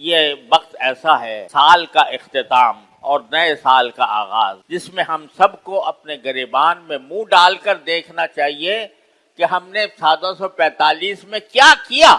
یہ وقت ایسا ہے، سال کا اختتام اور نئے سال کا آغاز، جس میں ہم سب کو اپنے گریبان میں منہ ڈال کر دیکھنا چاہیے کہ ہم نے 1445 میں کیا کیا،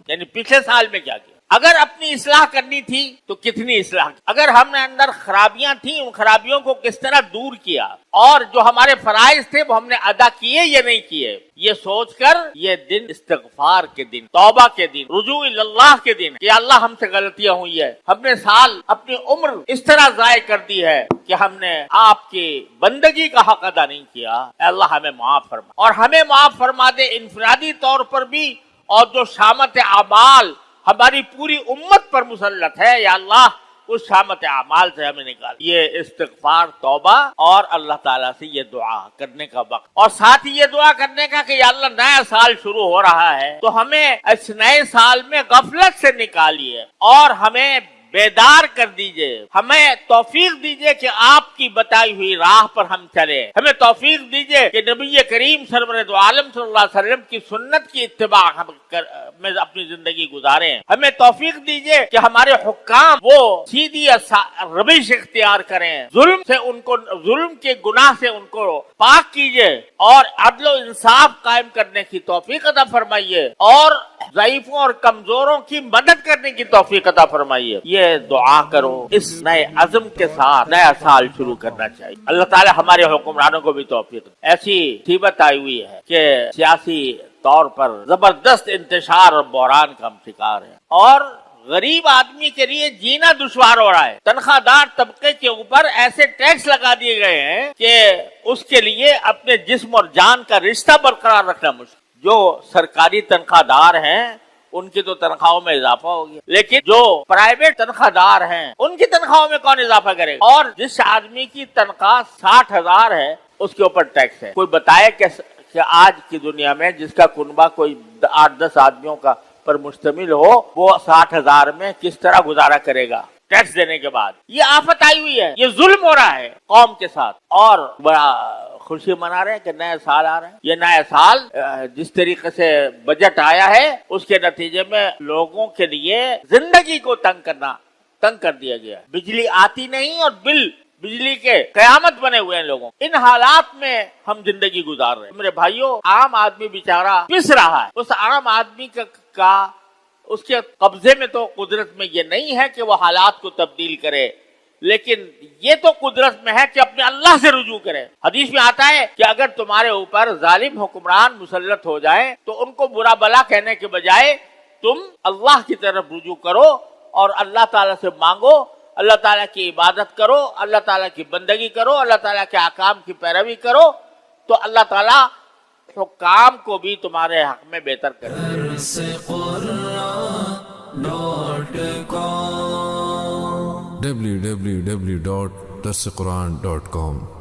یعنی پچھلے سال میں کیا کیا۔ اگر اپنی اصلاح کرنی تھی تو کتنی اصلاح کی، اگر ہم نے اندر خرابیاں تھیں ان خرابیوں کو کس طرح دور کیا، اور جو ہمارے فرائض تھے وہ ہم نے ادا کیے یا نہیں کیے، یہ سوچ کر یہ دن استغفار کے دن، توبہ کے دن، رجوع اللہ کے دن کہ اللہ ہم سے غلطیاں ہوئی ہے، ہم نے سال اپنی عمر اس طرح ضائع کر دی ہے کہ ہم نے آپ کی بندگی کا حق ادا نہیں کیا، اے اللہ ہمیں معاف فرما، اور ہمیں معاف فرما دے انفرادی طور پر بھی، اور جو شامت اعمال ہماری پوری امت پر مسلط ہے، یا اللہ اس شامت اعمال سے ہمیں نکال۔ یہ استغفار، توبہ اور اللہ تعالیٰ سے یہ دعا کرنے کا وقت، اور ساتھ ہی یہ دعا کرنے کا کہ یا اللہ نیا سال شروع ہو رہا ہے تو ہمیں اس نئے سال میں غفلت سے نکالیے اور ہمیں بیدار کر دیجئے، ہمیں توفیق دیجئے کہ آپ کی بتائی ہوئی راہ پر ہم چلیں، ہمیں توفیق دیجئے کہ نبی کریم سرور دو عالم صلی اللہ علیہ وسلم کی سنت کی اتباع ہم میں اپنی زندگی گزاریں، ہمیں توفیق دیجئے کہ ہمارے حکام وہ سیدھی روش اختیار کریں، ظلم کے گناہ سے ان کو پاک کیجئے اور عدل و انصاف قائم کرنے کی توفیق عطا فرمائیے، اور ضعیفوں اور کمزوروں کی مدد کرنے کی توفیق عطا فرمائیے۔ یہ دعا کرو، اس نئے عزم کے ساتھ نیا سال شروع کرنا چاہیے۔ اللہ تعالی ہمارے حکمرانوں کو بھی توفیق۔ ایسی مصیبت آئی ہوئی ہے کہ سیاسی طور پر زبردست انتشار اور بحران کا ہم شکار ہیں، اور غریب آدمی کے لیے جینا دشوار ہو رہا ہے۔ تنخواہ دار طبقے کے اوپر ایسے ٹیکس لگا دیے گئے ہیں کہ اس کے لیے اپنے جسم اور جان کا رشتہ برقرار رکھنا مشکل۔ جو سرکاری تنخواہ دار ہیں ان کی تو تنخواہوں میں اضافہ ہو گیا، لیکن جو پرائیویٹ تنخواہ دار ہیں ان کی تنخواہوں میں کون اضافہ کرے گا؟ اور جس آدمی کی تنخواہ 60,000 ہے اس کے اوپر ٹیکس ہے۔ کوئی بتائے کہ آج کی دنیا میں جس کا کنبہ کوئی 8-10 آدمیوں کا پر مشتمل ہو، وہ 60,000 میں کس طرح گزارا کرے گا ٹیکس دینے کے بعد؟ یہ آفت آئی ہوئی ہے، یہ ظلم ہو رہا ہے قوم کے ساتھ، اور بڑا خوشی منا رہے ہیں کہ نیا سال آ رہا ہے۔ یہ نیا سال جس طریقے سے بجٹ آیا ہے اس کے نتیجے میں لوگوں کے لیے زندگی کو تنگ کر دیا گیا ہے۔ بجلی آتی نہیں اور بجلی کے قیامت بنے ہوئے ہیں لوگوں۔ ان حالات میں ہم زندگی گزار رہے ہیں۔ میرے بھائیوں، عام آدمی بیچارہ پس رہا ہے۔ اس عام آدمی کا اس کے قبضے میں تو قدرت میں یہ نہیں ہے کہ وہ حالات کو تبدیل کرے، لیکن یہ تو قدرت میں ہے کہ اپنے اللہ سے رجوع کرے۔ حدیث میں آتا ہے کہ اگر تمہارے اوپر ظالم حکمران مسلط ہو جائیں تو ان کو برا بلا کہنے کے بجائے تم اللہ کی طرف رجوع کرو اور اللہ تعالیٰ سے مانگو، اللہ تعالیٰ کی عبادت کرو، اللہ تعالیٰ کی بندگی کرو، اللہ تعالیٰ کے احکام کی پیروی کرو، تو اللہ تعالیٰ حکام کو بھی تمہارے حق میں بہتر کرے۔ www.darsequran.com